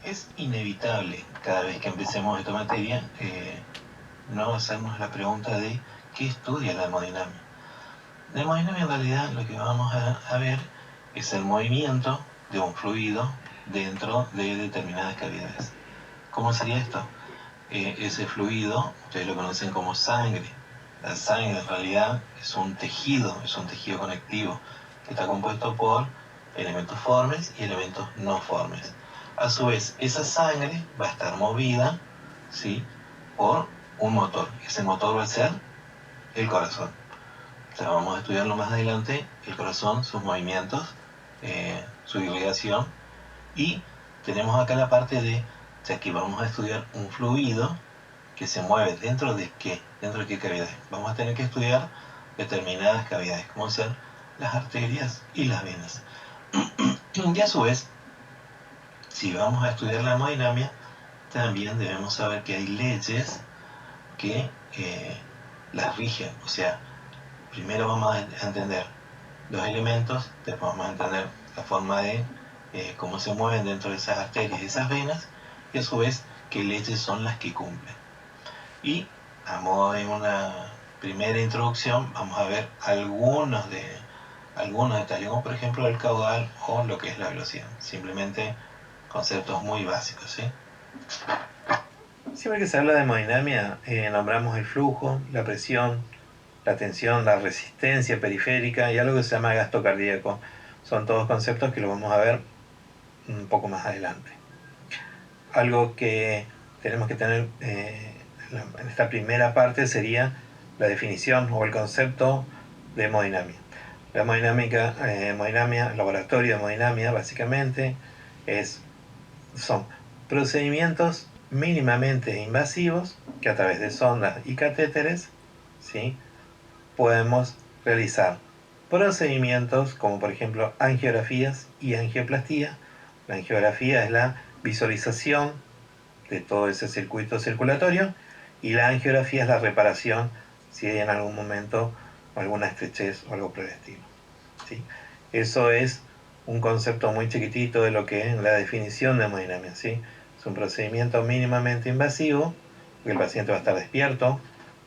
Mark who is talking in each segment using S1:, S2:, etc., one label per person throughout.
S1: Es inevitable, cada vez que empecemos esta materia, no hacernos la pregunta de ¿qué estudia la hemodinamia? La hemodinamia en realidad lo que vamos a ver es el movimiento de un fluido dentro de determinadas cavidades. ¿Cómo sería esto? Ese fluido, ustedes lo conocen como sangre. La sangre en realidad es un tejido conectivo que está compuesto por elementos formes y elementos no formes. A su vez, esa sangre va a estar movida, ¿sí?, por un motor. Ese motor va a ser el corazón. O sea, vamos a estudiarlo más adelante, el corazón, sus movimientos, su irrigación. Y tenemos acá la parte de, o sea, que vamos a estudiar un fluido que se mueve dentro de qué, dentro de qué cavidades. Vamos a tener que estudiar determinadas cavidades, como ser las arterias y las venas. Y a su vez, si vamos a estudiar la hemodinamia, también debemos saber que hay leyes que las rigen. O sea, primero vamos a entender los elementos, después vamos a entender la forma de cómo se mueven dentro de esas arterias y esas venas, y a su vez qué leyes son las que cumplen. Y a modo de una primera introducción vamos a ver algunos detalles, como por ejemplo el caudal o lo que es la velocidad. Simplemente conceptos muy básicos, ¿sí?
S2: Siempre que se habla de hemodinamia, nombramos el flujo, la presión, la tensión, la resistencia periférica y algo que se llama gasto cardíaco. Son todos conceptos que lo vamos a ver un poco más adelante. Algo que tenemos que tener en esta primera parte sería la definición o el concepto de hemodinamia. La hemodinamia, el laboratorio de hemodinamia básicamente son procedimientos mínimamente invasivos que a través de sondas y catéteres, ¿sí?, podemos realizar procedimientos como por ejemplo angiografías y angioplastia. La angiografía es la visualización de todo ese circuito circulatorio y la angiografía es la reparación si hay en algún momento alguna estrechez o algo por el estilo, ¿sí? Eso es un concepto muy chiquitito de lo que es la definición de hemodinamia, ¿sí? Es un procedimiento mínimamente invasivo, porque el paciente va a estar despierto,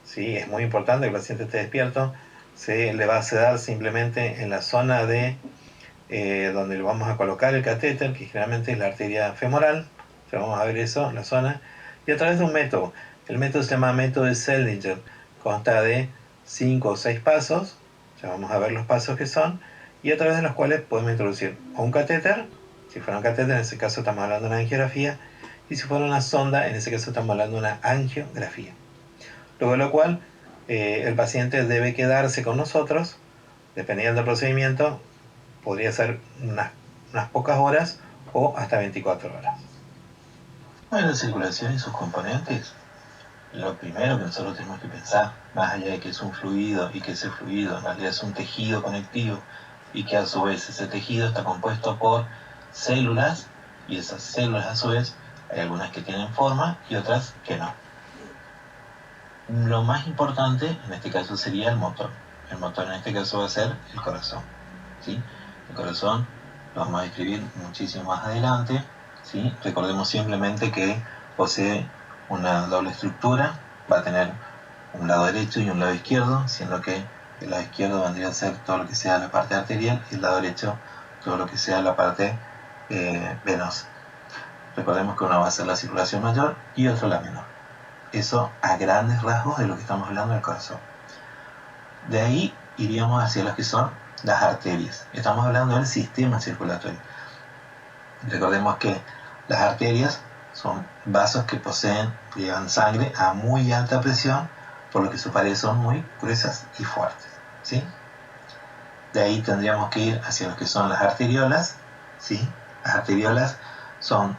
S2: ¿sí? Es muy importante que el paciente esté despierto. Se le va a sedar simplemente en la zona de donde le vamos a colocar el catéter, que generalmente es la arteria femoral. O sea, vamos a ver eso en la zona. Y a través de un método. El método se llama método de Seldinger. Consta de 5 o 6 pasos. O sea, vamos a ver los pasos que son. Y a través de los cuales podemos introducir o un catéter. Si fuera un catéter, en ese caso estamos hablando de una angiografía. Y si fuera una sonda, en ese caso estamos hablando de una angiografía. Luego de lo cual, el paciente debe quedarse con nosotros, dependiendo del procedimiento, podría ser unas pocas horas o hasta 24 horas.
S1: Bueno, la circulación y sus componentes, lo primero que nosotros tenemos que pensar, más allá de que es un fluido y que ese fluido en realidad es un tejido conectivo y que a su vez ese tejido está compuesto por células, y esas células a su vez hay algunas que tienen forma y otras que no. Lo más importante en este caso sería el motor. El motor en este caso va a ser el corazón, ¿sí? El corazón lo vamos a describir muchísimo más adelante, ¿sí? Recordemos simplemente que posee una doble estructura, va a tener un lado derecho y un lado izquierdo, siendo que el lado izquierdo vendría a ser todo lo que sea la parte arterial y el lado derecho todo lo que sea la parte venosa. Recordemos que uno va a ser la circulación mayor y otro la menor. Eso a grandes rasgos de lo que estamos hablando del corazón. De ahí iríamos hacia lo que son las arterias. Estamos hablando del sistema circulatorio. Recordemos que las arterias son vasos que llevan sangre a muy alta presión, por lo que sus paredes son muy gruesas y fuertes, ¿sí? De ahí tendríamos que ir hacia lo que son las arteriolas, ¿sí? Las arteriolas son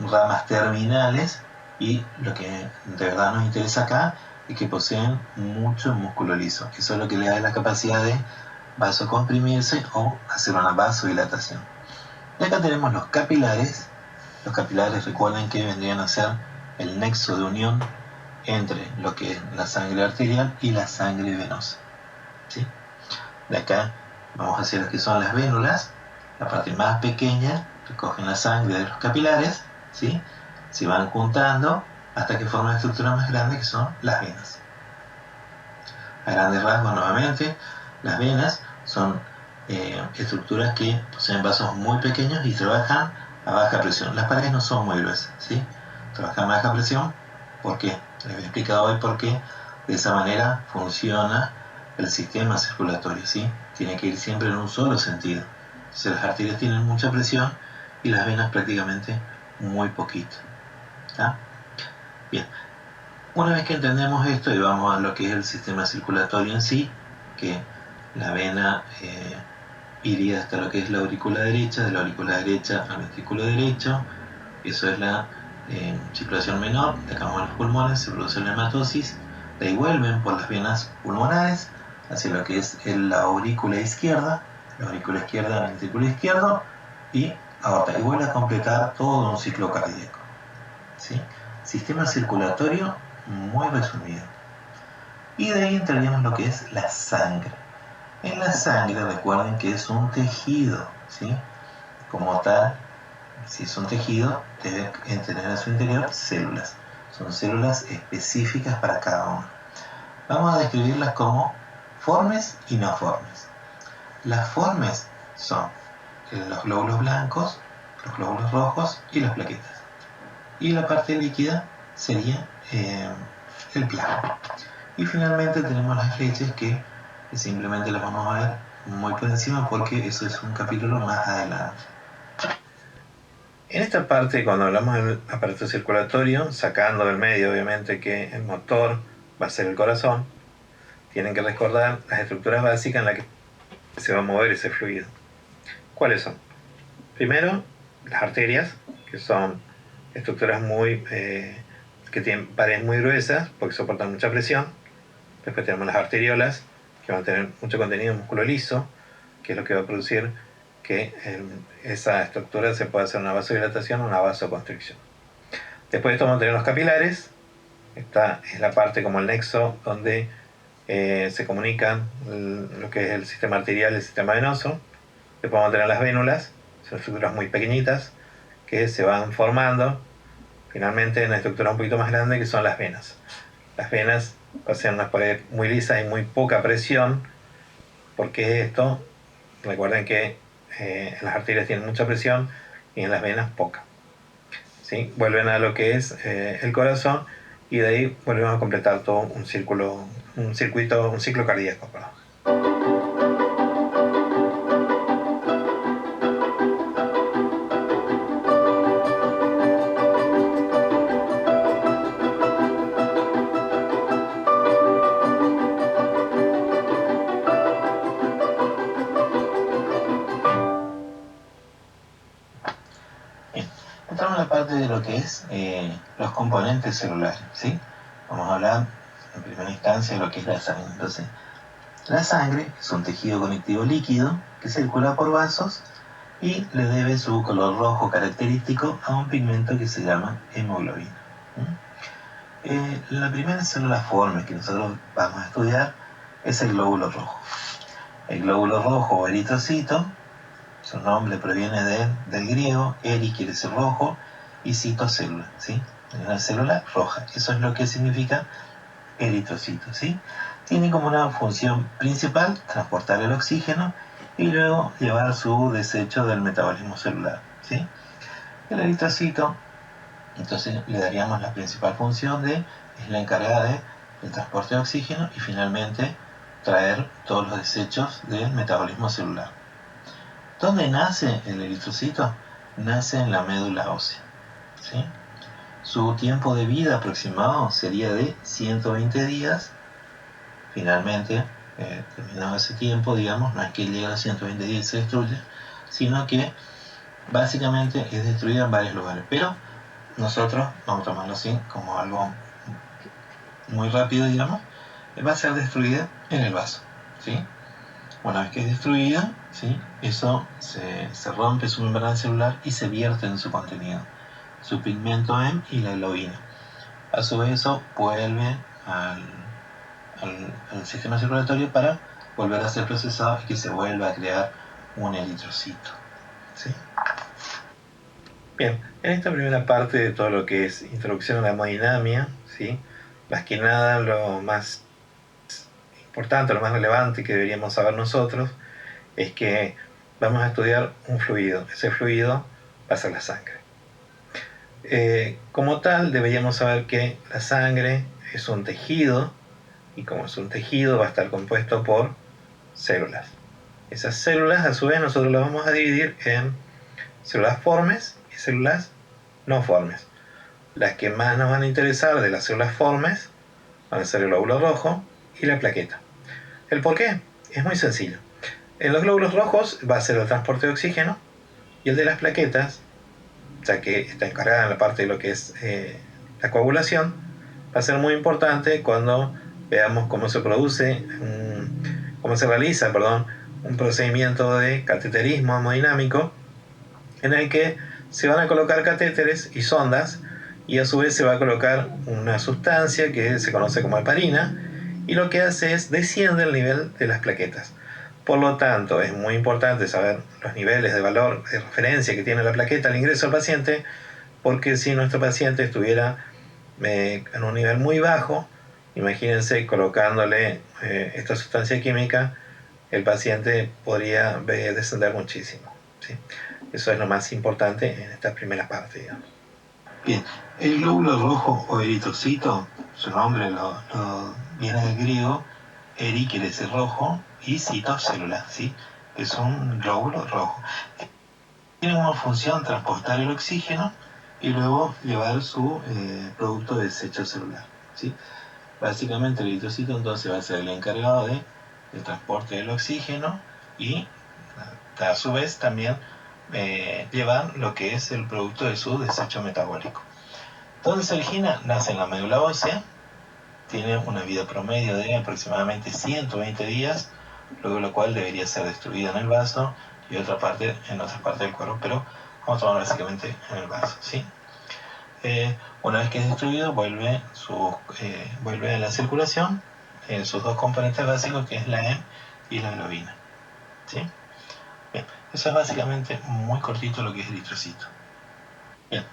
S1: ramas terminales y lo que de verdad nos interesa acá es que poseen mucho músculo liso. Eso es lo que le da la capacidad de vasocomprimirse o hacer una vasodilatación. Y acá tenemos los capilares. Los capilares, recuerden que vendrían a ser el nexo de unión entre lo que es la sangre arterial y la sangre venosa, ¿sí? De acá vamos hacia lo que son las vénulas. La parte más pequeña recogen la sangre de los capilares ¿sí? Se van juntando hasta que forman estructuras más grandes que son las venas. A grandes rasgos, nuevamente, las venas son estructuras que poseen vasos muy pequeños y trabajan a baja presión. Las paredes no son muy gruesas, ¿sí? Trabajan a baja presión. ¿Por qué? Les he explicado hoy por qué de esa manera funciona el sistema circulatorio, ¿sí? Tiene que ir siempre en un solo sentido. Entonces las arterias tienen mucha presión y las venas prácticamente muy poquito. ¿Tá? Bien, una vez que entendemos esto y vamos a lo que es el sistema circulatorio en sí, que la vena iría hasta lo que es la aurícula derecha, de la aurícula derecha al ventrículo derecho, eso es la circulación menor, de acá vamos a los pulmones, se produce la hematosis, de ahí vuelven por las venas pulmonares hacia lo que es la aurícula izquierda, ventrículo izquierdo y aorta, y vuelve a completar todo un ciclo cardíaco, ¿sí? Sistema circulatorio muy resumido. Y de ahí entraríamos lo que es la sangre. En la sangre recuerden que es un tejido, ¿sí? Como tal, si es un tejido, debe tener en su interior células. Son células específicas para cada uno. Vamos a describirlas como formes y no formes. Las formes son los glóbulos blancos, los glóbulos rojos y las plaquetas. Y la parte líquida sería el plasma. Y finalmente tenemos las leches que simplemente las vamos a ver muy por encima porque eso es un capítulo más adelante.
S2: En esta parte, cuando hablamos del aparato circulatorio, sacando del medio obviamente que el motor va a ser el corazón, tienen que recordar las estructuras básicas en las que se va a mover ese fluido. ¿Cuáles son? Primero, las arterias, que son estructuras que tienen paredes muy gruesas porque soportan mucha presión. Después tenemos las arteriolas, que van a tener mucho contenido de músculo liso, que es lo que va a producir que esa estructura se pueda hacer una vasodilatación o una vasoconstricción. Después de esto vamos a tener los capilares. Esta es la parte como el nexo donde se comunican lo que es el sistema arterial y el sistema venoso. Después vamos a tener las vénulas, son estructuras muy pequeñitas que se van formando finalmente en estructuras un poquito más grandes que son las venas. Las venas poseen unas paredes muy lisas y muy poca presión. ¿Por qué esto? Recuerden que en las arterias tienen mucha presión y en las venas poca. ¿Sí? Vuelven a lo que es el corazón y de ahí volvemos a completar todo un ciclo cardíaco. Perdón.
S1: Entramos en la parte de lo que es los componentes celulares, ¿sí? Vamos a hablar en primera instancia de lo que es la sangre. Entonces, la sangre es un tejido conectivo líquido que circula por vasos y le debe su color rojo característico a un pigmento que se llama hemoglobina. La primera célula forme que nosotros vamos a estudiar es el glóbulo rojo. El glóbulo rojo o eritrocito, su nombre proviene del griego, eri quiere decir rojo y cito célula, ¿sí? Una célula roja, eso es lo que significa eritrocito, ¿sí? Tiene como una función principal transportar el oxígeno y luego llevar su desecho del metabolismo celular, ¿sí? El eritrocito, entonces le daríamos la principal función es la encargada del transporte de oxígeno y finalmente traer todos los desechos del metabolismo celular. ¿Dónde nace el eritrocito? Nace en la médula ósea, ¿sí? Su tiempo de vida aproximado sería de 120 días. Finalmente, terminado ese tiempo, digamos, no es que llegue a los 120 días y se destruye, sino que básicamente es destruida en varios lugares. Pero nosotros, vamos a tomarlo así, como algo muy rápido, digamos, va a ser destruida en el vaso, ¿sí? Una vez que es destruida, ¿sí? Eso se rompe su membrana celular y se vierte en su contenido, su pigmento M y la globina. A su vez eso vuelve al sistema circulatorio para volver a ser procesado y que se vuelva a crear un eritrocito, ¿sí?
S2: Bien, en esta primera parte de todo lo que es introducción a la hemodinamia, ¿sí? Más que nada lo más importante, lo más relevante que deberíamos saber nosotros es que vamos a estudiar un fluido. Ese fluido va a ser la sangre. Como tal, deberíamos saber que la sangre es un tejido y como es un tejido va a estar compuesto por células. Esas células, a su vez, nosotros las vamos a dividir en células formes y células no formes. Las que más nos van a interesar de las células formes van a ser el glóbulo rojo y la plaqueta. ¿El por qué? Es muy sencillo. En los glóbulos rojos va a ser el transporte de oxígeno y el de las plaquetas, ya que está encargada en la parte de lo que es la coagulación, va a ser muy importante cuando veamos cómo se produce, cómo se realiza, un procedimiento de cateterismo hemodinámico en el que se van a colocar catéteres y sondas y a su vez se va a colocar una sustancia que se conoce como heparina y lo que hace es desciende el nivel de las plaquetas. Por lo tanto, es muy importante saber los niveles de valor de referencia que tiene la plaqueta al ingreso del paciente, porque si nuestro paciente estuviera en un nivel muy bajo, imagínense colocándole esta sustancia química, el paciente podría descender muchísimo, ¿sí? Eso es lo más importante en esta primera parte, digamos.
S1: Bien, el glóbulo rojo o eritrocito, su nombre lo viene del griego, eri quiere decir rojo y cito célula, ¿sí? Es un glóbulo rojo. Tiene como función transportar el oxígeno y luego llevar su producto de desecho celular, ¿sí? Básicamente el eritrocito entonces va a ser el encargado del transporte del oxígeno y a su vez también llevar lo que es el producto de su desecho metabólico. Entonces el gina nace en la médula ósea, tiene una vida promedio de aproximadamente 120 días, luego de lo cual debería ser destruida en el vaso y en otras partes del cuerpo, pero vamos a tomar básicamente en el vaso, ¿sí? Una vez que es destruido, vuelve a la circulación en sus dos componentes básicos, que es la hemo y la globina, ¿sí? Bien, eso es básicamente muy cortito lo que es eritrocito. Bien.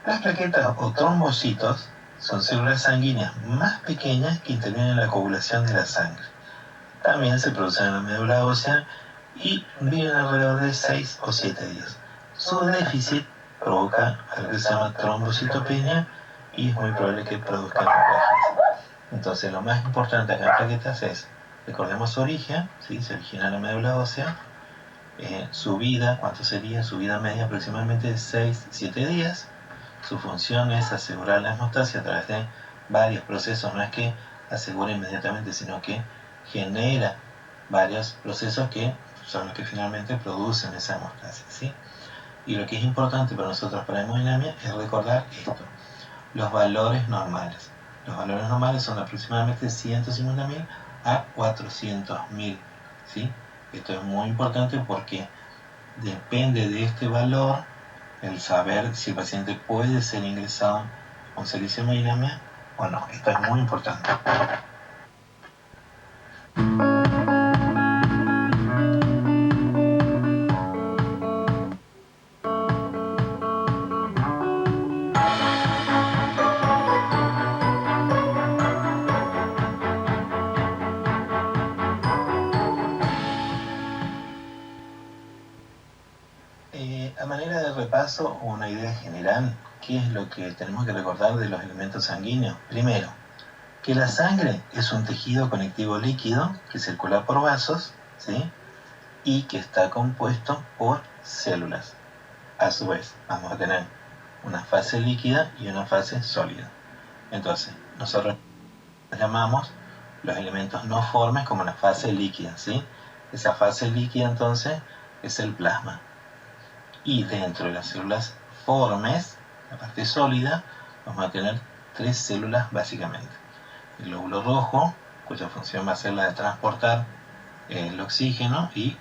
S1: Las plaquetas o trombocitos son células sanguíneas más pequeñas que intervienen en la coagulación de la sangre. También se producen en la médula ósea y viven alrededor de 6 o 7 días. Su déficit provoca algo que se llama trombocitopenia y es muy probable que produzcan hemorragias. Entonces lo más importante acá en plaquetas es, recordemos su origen, ¿sí? Se origina en la médula ósea, su vida, ¿cuánto sería? Su vida media aproximadamente de 6-7 días. Su función es asegurar la hemostasia a través de varios procesos, no es que asegure inmediatamente, sino que genera varios procesos que son los que finalmente producen esa hemostasia, ¿sí? Y lo que es importante para nosotros para la hemodinamia es recordar esto, los valores normales. Los valores normales son aproximadamente 150.000 a 400.000, ¿sí? Esto es muy importante porque depende de este valor el saber si el paciente puede ser ingresado a un servicio de hemodinamia o no. Esto es muy importante. A manera de repaso, una idea general, ¿qué es lo que tenemos que recordar de los elementos sanguíneos? Primero, que la sangre es un tejido conectivo líquido que circula por vasos, ¿sí? Y que está compuesto por células. A su vez, vamos a tener una fase líquida y una fase sólida. Entonces, nosotros llamamos los elementos no formes como la fase líquida, ¿sí? Esa fase líquida entonces es el plasma. Y dentro de las células formes, la parte sólida, vamos a tener 3 células básicamente. El glóbulo rojo, cuya función va a ser la de transportar el oxígeno y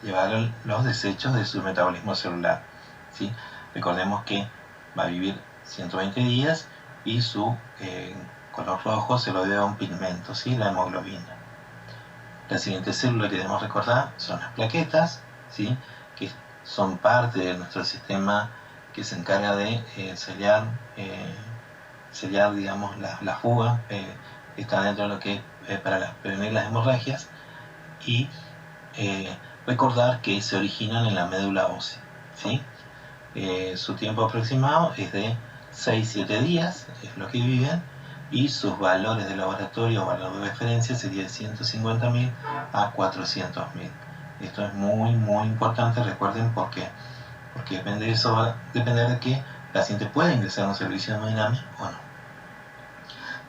S1: llevar los desechos de su metabolismo celular, ¿sí? Recordemos que va a vivir 120 días y su color rojo se lo debe a un pigmento, ¿sí? La hemoglobina. La siguiente célula que debemos recordar son las plaquetas, ¿sí? Que son parte de nuestro sistema que se encarga de sellar digamos, la fuga, está dentro de lo que es para prevenir las hemorragias, y recordar que se originan en la médula ósea, ¿sí? Su tiempo aproximado es de 6-7 días, es lo que viven, y sus valores de laboratorio o valor de referencia sería de 150.000 a 400.000. Esto es muy importante, recuerden, porque depende de eso, va a depender de que el paciente pueda ingresar a un servicio de hemodinamia o no.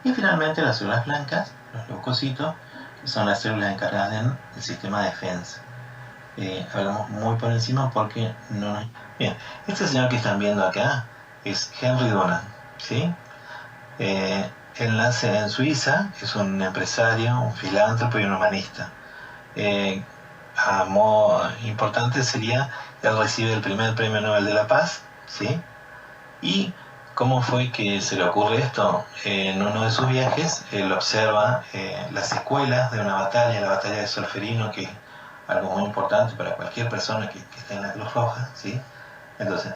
S1: Y finalmente las células blancas, los leucocitos, que son las células encargadas del sistema de defensa. Hablamos muy por encima porque no nos... Bien, este señor que están viendo acá es Henry Dunant, ¿sí? Él nace en Suiza, es un empresario, un filántropo y un humanista. A modo importante sería, él recibe el primer premio Nobel de la Paz, ¿sí? Y ¿cómo fue que se le ocurre esto? En uno de sus viajes, él observa las secuelas de una batalla, la batalla de Solferino, que es algo muy importante para cualquier persona que esté en la Cruz Roja, ¿sí? Entonces,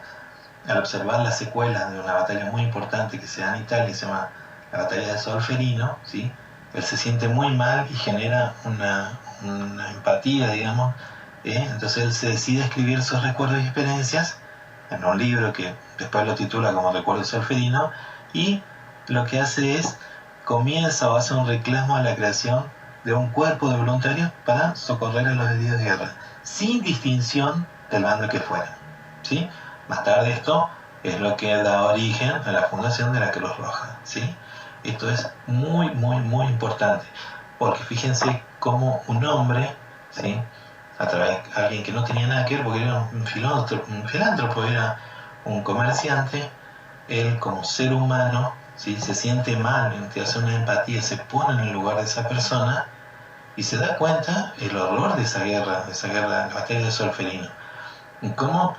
S1: al observar las secuelas de una batalla muy importante que se da en Italia, que se llama la batalla de Solferino, ¿sí? Él se siente muy mal y genera una empatía, digamos, entonces él se decide escribir sus recuerdos y experiencias en un libro que después lo titula como Recuerdos Solferino, y lo que hace es, comienza o hace un reclamo a la creación de un cuerpo de voluntarios para socorrer a los heridos de guerra, sin distinción del bando que fuera, ¿sí? Más tarde esto es lo que da origen a la fundación de la Cruz Roja, ¿sí? Esto es muy importante, porque fíjense cómo un hombre, ¿sí? A través de alguien que no tenía nada que ver, porque era un filántropo, era un comerciante, él como ser humano, ¿sí? Se siente mal, te hace una empatía, se pone en el lugar de esa persona y se da cuenta el horror de esa guerra, la batalla de Solferino, y cómo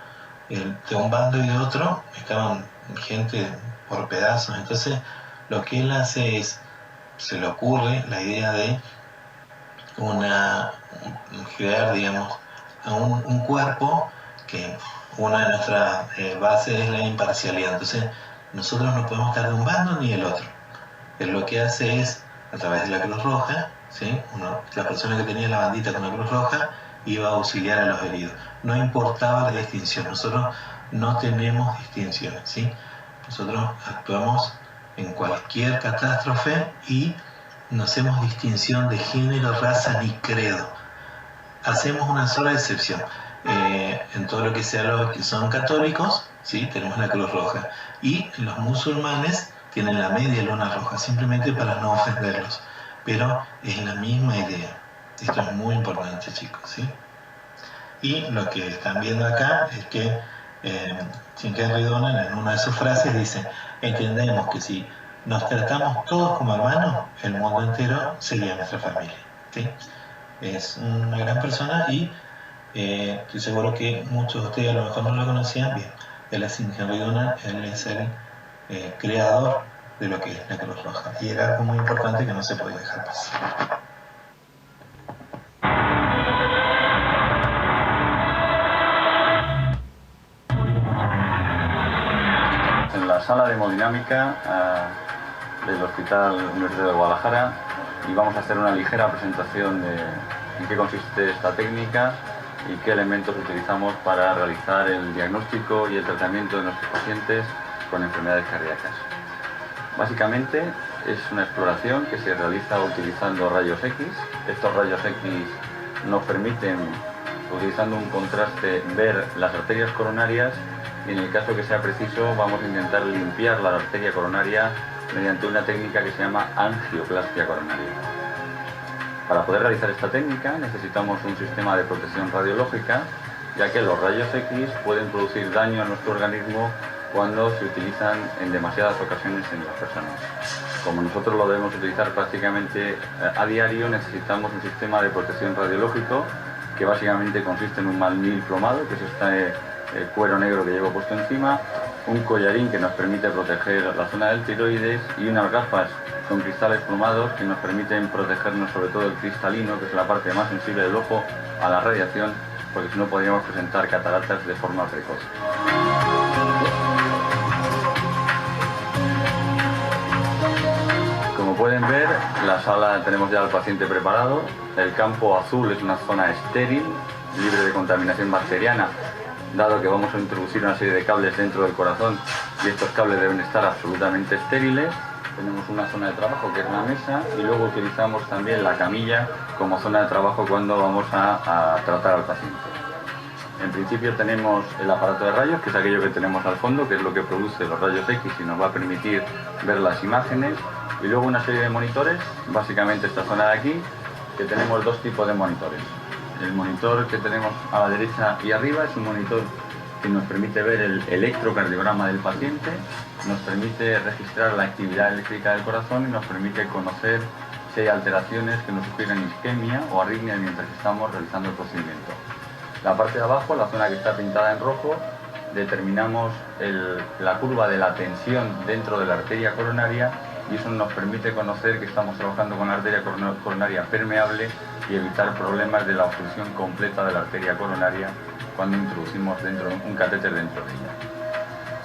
S1: de un bando y de otro estaban gente por pedazos. Entonces lo que él hace es, se le ocurre la idea de crear, digamos, un cuerpo que una de nuestras bases es la imparcialidad. Entonces nosotros no podemos estar de un bando ni del otro. Él lo que hace es, a través de la Cruz Roja, ¿sí? La persona que tenía la bandita con la Cruz Roja iba a auxiliar a los heridos. No importaba la distinción, nosotros no tenemos distinción, ¿sí? Nosotros actuamos en cualquier catástrofe y no hacemos distinción de género, raza ni credo. Hacemos una sola excepción. En todo lo que sea los que son católicos, ¿sí? Tenemos la Cruz Roja. Y los musulmanes tienen la media luna roja, simplemente para no ofenderlos. Pero es la misma idea. Esto es muy importante, chicos, ¿sí? Y lo que están viendo acá es que Henry Dunant en una de sus frases dice: entendemos que si nos tratamos todos como hermanos, el mundo entero sería nuestra familia, ¿sí? Es una gran persona y estoy seguro que muchos de ustedes a lo mejor no lo conocían bien. Él es Henry Dunant, él es el creador de lo que es la Cruz Roja, y era algo muy importante que no se podía dejar pasar.
S3: En la sala de hemodinámica del Hospital Universitario de Guadalajara, y vamos a hacer una ligera presentación de en qué consiste esta técnica y qué elementos utilizamos para realizar el diagnóstico y el tratamiento de nuestros pacientes con enfermedades cardíacas. Básicamente es una exploración que se realiza utilizando rayos X. Estos rayos X nos permiten, utilizando un contraste, ver las arterias coronarias, y en el caso que sea preciso vamos a intentar limpiar la arteria coronaria mediante una técnica que se llama angioplastia coronaria. Para poder realizar esta técnica necesitamos un sistema de protección radiológica, ya que los rayos X pueden producir daño a nuestro organismo cuando se utilizan en demasiadas ocasiones en las personas. Como nosotros lo debemos utilizar prácticamente a diario, necesitamos un sistema de protección radiológico que básicamente consiste en un mandil plomado, que es este cuero negro que llevo puesto encima, un collarín que nos permite proteger la zona del tiroides y unas gafas con cristales plomados que nos permiten protegernos sobre todo el cristalino, que es la parte más sensible del ojo, a la radiación, porque si no podríamos presentar cataratas de forma precoz. Como pueden ver, la sala tenemos ya al paciente preparado. El campo azul es una zona estéril, libre de contaminación bacteriana, dado que vamos a introducir una serie de cables dentro del corazón y estos cables deben estar absolutamente estériles. Tenemos una zona de trabajo que es la mesa y luego utilizamos también la camilla como zona de trabajo cuando vamos a tratar al paciente. En principio tenemos el aparato de rayos, que es aquello que tenemos al fondo, que es lo que produce los rayos X y nos va a permitir ver las imágenes. Y luego una serie de monitores, básicamente esta zona de aquí, que tenemos dos tipos de monitores. El monitor que tenemos a la derecha y arriba es un monitor que nos permite ver el electrocardiograma del paciente, nos permite registrar la actividad eléctrica del corazón y nos permite conocer si hay alteraciones que nos sugieran isquemia o arritmia mientras estamos realizando el procedimiento. La parte de abajo, la zona que está pintada en rojo, determinamos la curva de la tensión dentro de la arteria coronaria y eso nos permite conocer que estamos trabajando con la arteria coronaria permeable y evitar problemas de la obstrucción completa de la arteria coronaria cuando introducimos un catéter dentro de ella.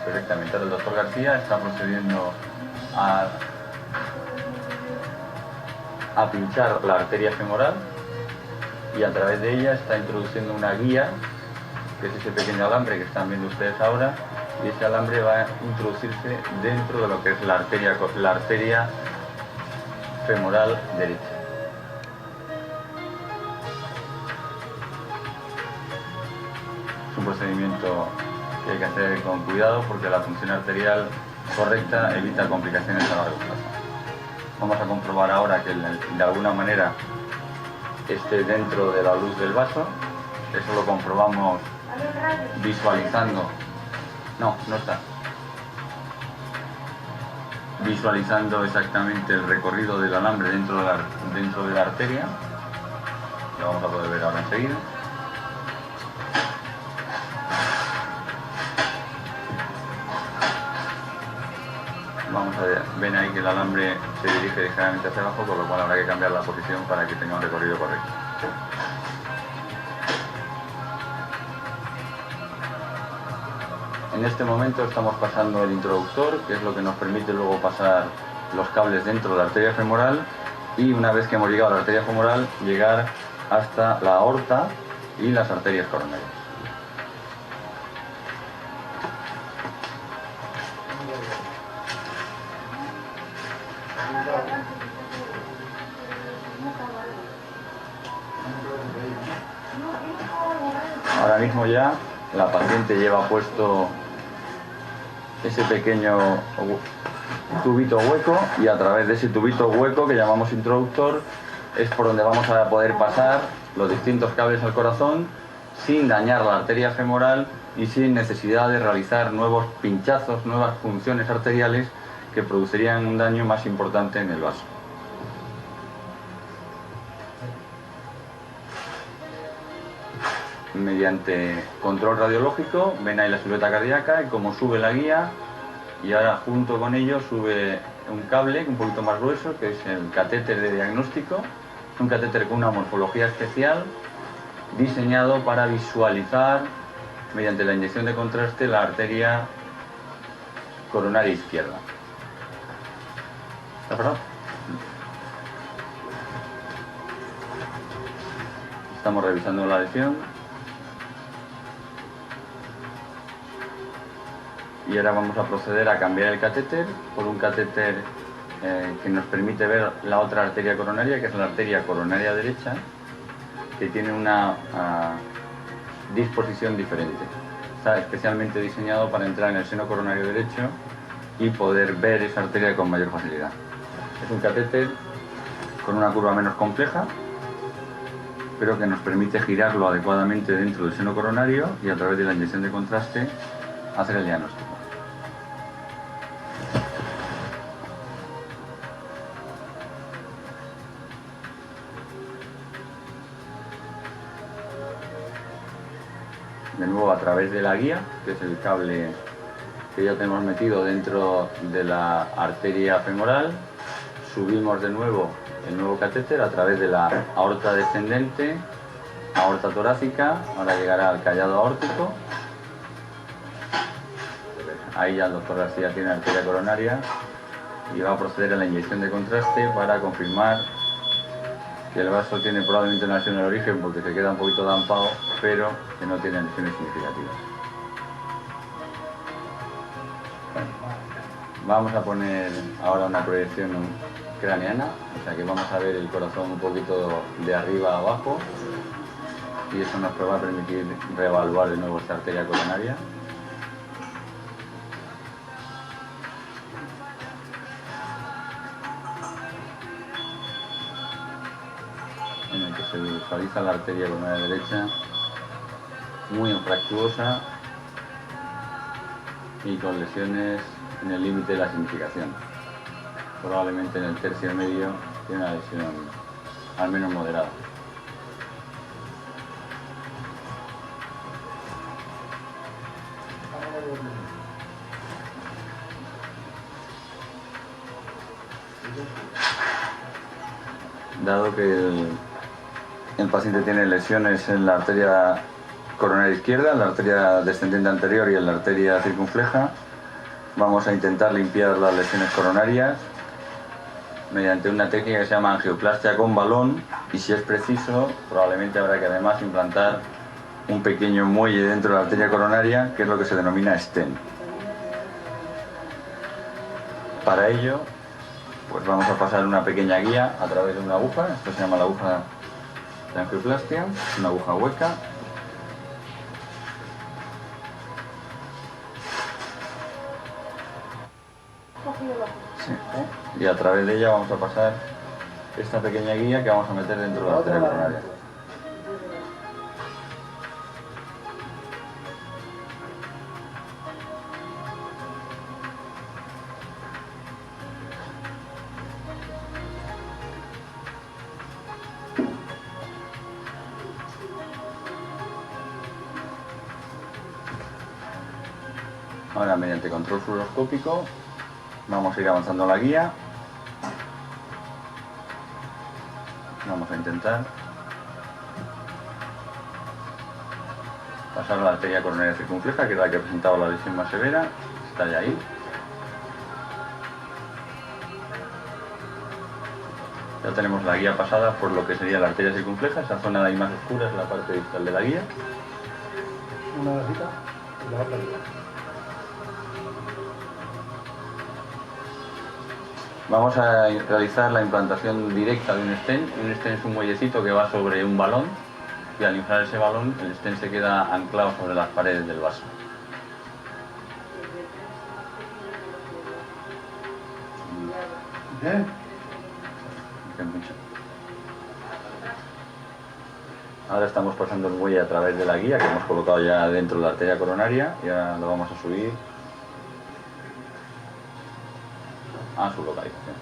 S3: Perfectamente. Ahora el doctor García está procediendo a pinchar la arteria femoral y a través de ella está introduciendo una guía, que es ese pequeño alambre que están viendo ustedes ahora, y ese alambre va a introducirse dentro de lo que es la arteria femoral derecha. Es un procedimiento que hay que hacer con cuidado porque la función arterial correcta evita complicaciones a largo plazo. Vamos a comprobar ahora que de alguna manera esté dentro de la luz del vaso. Eso lo comprobamos visualizando. No está. Visualizando exactamente el recorrido del alambre dentro de la arteria. Lo vamos a poder ver ahora enseguida. Vamos a ver, ven ahí que el alambre se dirige ligeramente hacia abajo, con lo cual habrá que cambiar la posición para que tenga un recorrido correcto. En este momento estamos pasando el introductor, que es lo que nos permite luego pasar los cables dentro de la arteria femoral, y una vez que hemos llegado a la arteria femoral, llegar hasta la aorta y las arterias coronarias. Ahora mismo ya la paciente lleva puesto ese pequeño tubito hueco y a través de ese tubito hueco que llamamos introductor es por donde vamos a poder pasar los distintos cables al corazón sin dañar la arteria femoral y sin necesidad de realizar nuevos pinchazos, nuevas funciones arteriales que producirían un daño más importante en el vaso. Mediante control radiológico, ven ahí la silueta cardíaca y como sube la guía, y ahora junto con ello sube un cable un poquito más grueso, que es el catéter de diagnóstico, un catéter con una morfología especial, diseñado para visualizar, mediante la inyección de contraste, la arteria coronaria izquierda. ¿Está pasado? Estamos revisando la lesión. Y ahora vamos a proceder a cambiar el catéter por un catéter que nos permite ver la otra arteria coronaria, que es la arteria coronaria derecha, que tiene una disposición diferente. Está especialmente diseñado para entrar en el seno coronario derecho y poder ver esa arteria con mayor facilidad. Es un catéter con una curva menos compleja, pero que nos permite girarlo adecuadamente dentro del seno coronario y a través de la inyección de contraste hacer el diagnóstico. De nuevo a través de la guía, que es el cable que ya tenemos metido dentro de la arteria femoral, subimos de nuevo el nuevo catéter a través de la aorta descendente aorta torácica, ahora llegará al callado aórtico. Ahí ya el doctor García tiene arteria coronaria y va a proceder a la inyección de contraste para confirmar que el vaso tiene probablemente una lesión en el origen porque se queda un poquito dampado, pero que no tiene lesiones significativas. Vamos a poner ahora una proyección craneana, o sea que vamos a ver el corazón un poquito de arriba a abajo y eso nos va a permitir reevaluar de nuevo esta arteria coronaria. En el que se visualiza la arteria coronaria derecha muy infractuosa y con lesiones en el límite de la significación. Probablemente en el tercio medio tiene una lesión al menos moderada. Dado que el paciente tiene lesiones en la arteria coronaria izquierda, en la arteria descendente anterior y en la arteria circunfleja, vamos a intentar limpiar las lesiones coronarias mediante una técnica que se llama angioplastia con balón y, si es preciso, probablemente habrá que además implantar un pequeño muelle dentro de la arteria coronaria, que es lo que se denomina stent. Para ello, pues vamos a pasar una pequeña guía a través de una aguja. Esto se llama la aguja de angioplastia, una aguja hueca. Sí. Y a través de ella vamos a pasar esta pequeña guía que vamos a meter dentro de la arteria coronaria. Ahora, mediante control fluoroscópico, vamos a ir avanzando la guía. Vamos a intentar pasar a la arteria coronaria circunfleja, que es la que ha presentado la lesión más severa. Está ya ahí. Ya tenemos la guía pasada por lo que sería la arteria circunfleja. Esa zona de ahí más oscura es la parte distal de la guía.
S4: Una vasita y la otra arriba.
S3: Vamos a realizar la implantación directa de un stent. Un stent es un muellecito que va sobre un balón y al inflar ese balón el stent se queda anclado sobre las paredes del vaso.
S4: Bien.
S3: Ahora estamos pasando el muelle a través de la guía que hemos colocado ya dentro de la arteria coronaria y ahora lo vamos a subir a su localización.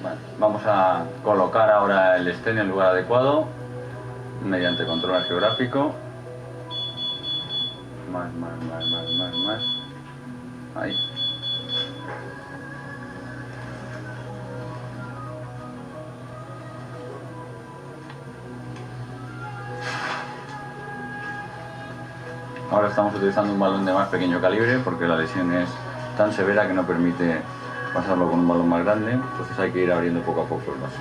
S3: Bueno, vamos a colocar ahora el stent en el lugar adecuado mediante control geográfico. Más. Ahí. Ahora estamos utilizando un balón de más pequeño calibre porque la lesión es tan severa que no permite pasarlo con un balón más grande, entonces hay que ir abriendo poco a poco el vaso.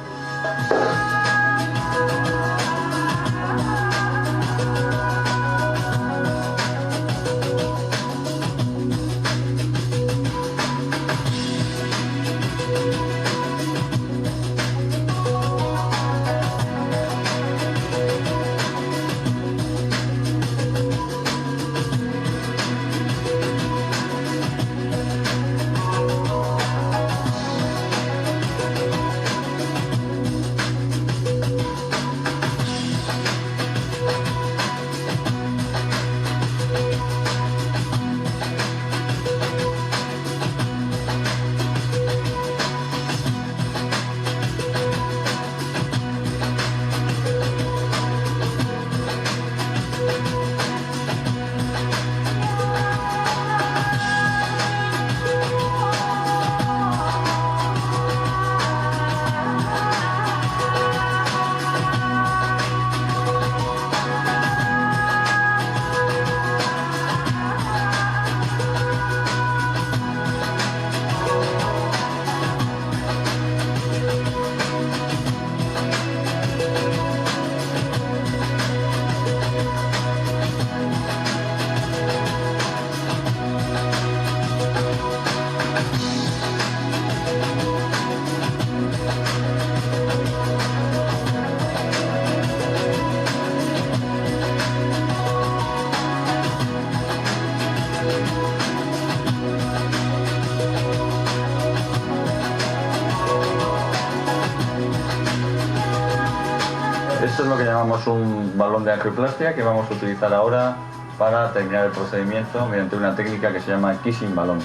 S3: Usamos un balón de angioplastia que vamos a utilizar ahora para terminar el procedimiento mediante una técnica que se llama kissing balón.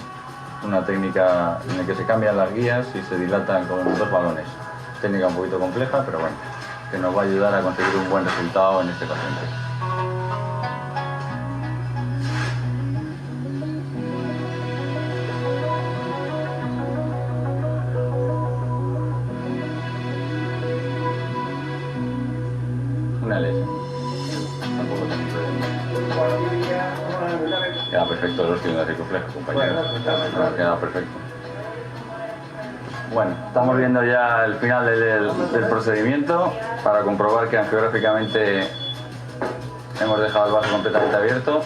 S3: Una técnica en la que se cambian las guías y se dilatan con 2 balones. Técnica un poquito compleja, pero bueno, que nos va a ayudar a conseguir un buen resultado en este paciente. Una lesión. Tampoco queda perfecto el ostión de ricoflejo, compañero. Queda perfecto. Bueno, estamos viendo ya el final del procedimiento para comprobar que angiográficamente hemos dejado el vaso completamente abierto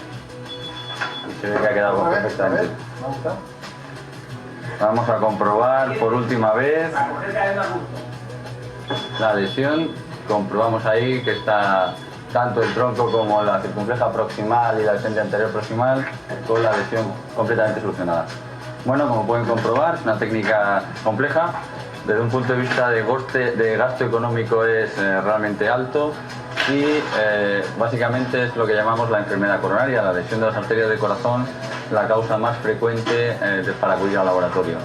S3: y se ve que ha quedado perfectamente. Vamos a comprobar por última vez la lesión. Comprobamos ahí que está tanto el tronco como la circunfleja proximal y la descendente anterior proximal con la lesión completamente solucionada. Bueno, como pueden comprobar, es una técnica compleja. Desde un punto de vista de gasto económico es realmente alto y básicamente es lo que llamamos la enfermedad coronaria, la lesión de las arterias del corazón, la causa más frecuente para acudir al laboratorio.